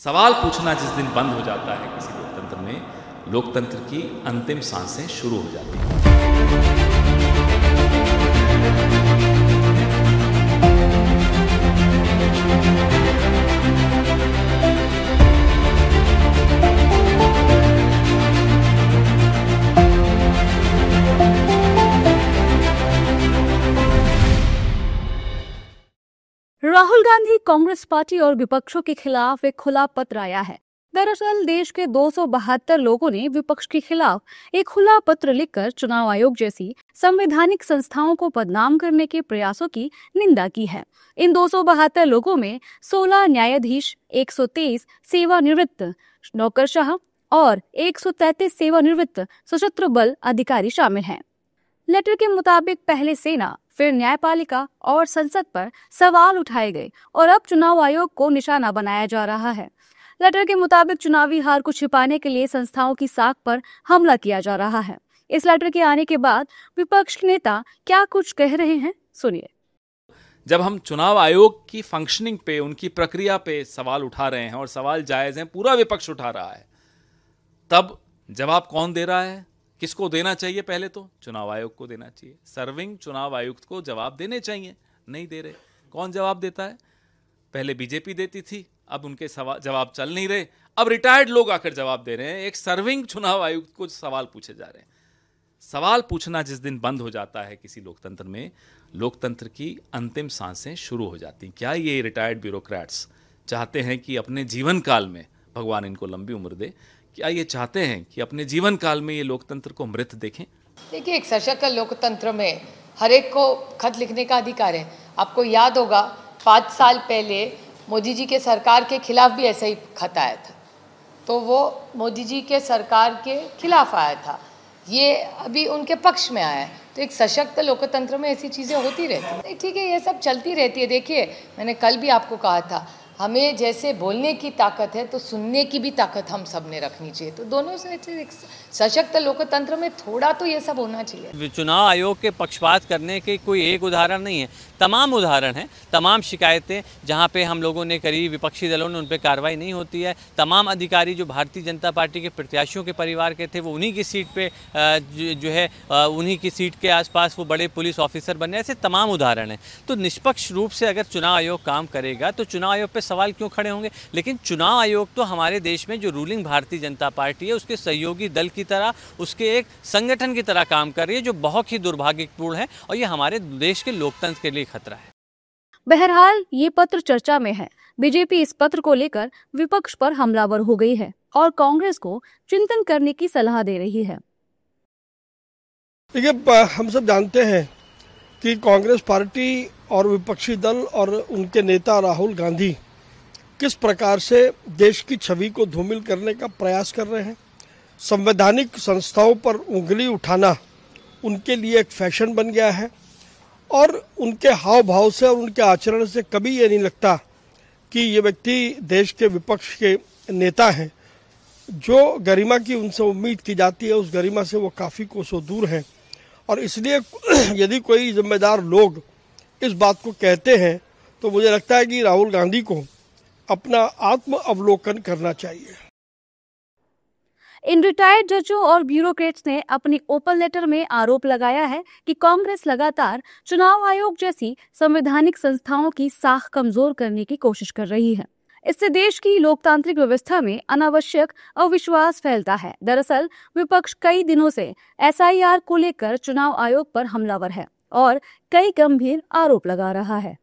सवाल पूछना जिस दिन बंद हो जाता है किसी लोकतंत्र में, लोकतंत्र की अंतिम सांसें शुरू हो जाती हैं। राहुल गांधी कांग्रेस पार्टी और विपक्षों के खिलाफ एक खुला पत्र आया है। दरअसल देश के 272 लोगों ने विपक्ष के खिलाफ एक खुला पत्र लिखकर चुनाव आयोग जैसी संवैधानिक संस्थाओं को बदनाम करने के प्रयासों की निंदा की है। इन 272 लोगों में 16 न्यायाधीश, 123 सेवानिवृत्त नौकरशाह और 133 सेवानिवृत्त सशस्त्र बल अधिकारी शामिल हैं। लेटर के मुताबिक पहले सेना, फिर न्यायपालिका और संसद पर सवाल उठाए गए और अब चुनाव आयोग को निशाना बनाया जा रहा है। लेटर के मुताबिक चुनावी हार को छिपाने के लिए संस्थाओं की साख पर हमला किया जा रहा है। इस लेटर के आने के बाद विपक्ष के नेता क्या कुछ कह रहे हैं, सुनिए। जब हम चुनाव आयोग की फंक्शनिंग पे, उनकी प्रक्रिया पे सवाल उठा रहे हैं और सवाल जायज हैं, पूरा विपक्ष उठा रहा है, तब जवाब कौन दे रहा है? किसको देना चाहिए? पहले तो चुनाव आयोग को देना चाहिए। सर्विंग चुनाव आयुक्त को जवाब देने चाहिए, नहीं दे रहे। कौन जवाब देता है? पहले बीजेपी देती थी, अब उनके जवाब चल नहीं रहे, अब रिटायर्ड लोग आकर जवाब दे रहे हैं। एक सर्विंग चुनाव आयुक्त को सवाल पूछे जा रहे हैं। सवाल पूछना जिस दिन बंद हो जाता है किसी लोकतंत्र में, लोकतंत्र की अंतिम सांसें शुरू हो जाती हैं। क्या ये रिटायर्ड ब्यूरोक्रेट्स चाहते हैं कि अपने जीवन काल में, भगवान इनको लंबी उम्र दे, क्या ये चाहते हैं कि अपने जीवन काल में ये लोकतंत्र को मृत देखें? देखिए, एक सशक्त लोकतंत्र में हर एक को खत लिखने का अधिकार है। आपको याद होगा 5 साल पहले मोदी जी के सरकार के खिलाफ भी ऐसा ही खत आया था, तो वो मोदी जी के सरकार के खिलाफ आया था, ये अभी उनके पक्ष में आया है। तो एक सशक्त लोकतंत्र में ऐसी चीज़ें होती रहती हैं। ठीक है, ये सब चलती रहती है। देखिए, मैंने कल भी आपको कहा था, हमें जैसे बोलने की ताकत है तो सुनने की भी ताकत हम सब ने रखनी चाहिए। तो दोनों से एक सशक्त लोकतंत्र में थोड़ा तो ये सब होना चाहिए। चुनाव आयोग के पक्षपात करने के कोई एक उदाहरण नहीं है, तमाम उदाहरण हैं। तमाम शिकायतें जहां पे हम लोगों ने करी, विपक्षी दलों ने उन पर कार्रवाई नहीं होती है। तमाम अधिकारी जो भारतीय जनता पार्टी के प्रत्याशियों के परिवार के थे, वो उन्हीं की सीट पे जो है उन्हीं की सीट के आसपास वो बड़े पुलिस ऑफिसर बने, ऐसे तमाम उदाहरण हैं। तो निष्पक्ष रूप से अगर चुनाव आयोग काम करेगा तो चुनाव आयोग पे सवाल क्यों खड़े होंगे? लेकिन चुनाव आयोग तो हमारे देश में जो रूलिंग भारतीय जनता पार्टी है उसके सहयोगी दल की तरह, उसके एक संगठन की तरह काम कर रही है, जो बहुत ही दुर्भाग्यपूर्ण है और ये हमारे देश के लोकतंत्र के लिए खतरा है। बहरहाल ये पत्र चर्चा में है। बीजेपी इस पत्र को लेकर विपक्ष पर हमलावर हो गई है और कांग्रेस को चिंतन करने की सलाह दे रही है। देखिए, हम सब जानते हैं कि कांग्रेस पार्टी और विपक्षी दल और उनके नेता राहुल गांधी किस प्रकार से देश की छवि को धूमिल करने का प्रयास कर रहे हैं। संवैधानिक संस्थाओं पर उंगली उठाना उनके लिए एक फैशन बन गया है और उनके हाव भाव से और उनके आचरण से कभी ये नहीं लगता कि ये व्यक्ति देश के विपक्ष के नेता हैं। जो गरिमा की उनसे उम्मीद की जाती है, उस गरिमा से वो काफ़ी कोसों दूर हैं। और इसलिए यदि कोई जिम्मेदार लोग इस बात को कहते हैं तो मुझे लगता है कि राहुल गांधी को अपना आत्म अवलोकन करना चाहिए। इन रिटायर्ड जजों और ब्यूरोक्रेट्स ने अपनी ओपन लेटर में आरोप लगाया है कि कांग्रेस लगातार चुनाव आयोग जैसी संवैधानिक संस्थाओं की साख कमजोर करने की कोशिश कर रही है। इससे देश की लोकतांत्रिक व्यवस्था में अनावश्यक अविश्वास फैलता है। दरअसल विपक्ष कई दिनों से SIR को लेकर चुनाव आयोग पर हमलावर है और कई गंभीर आरोप लगा रहा है।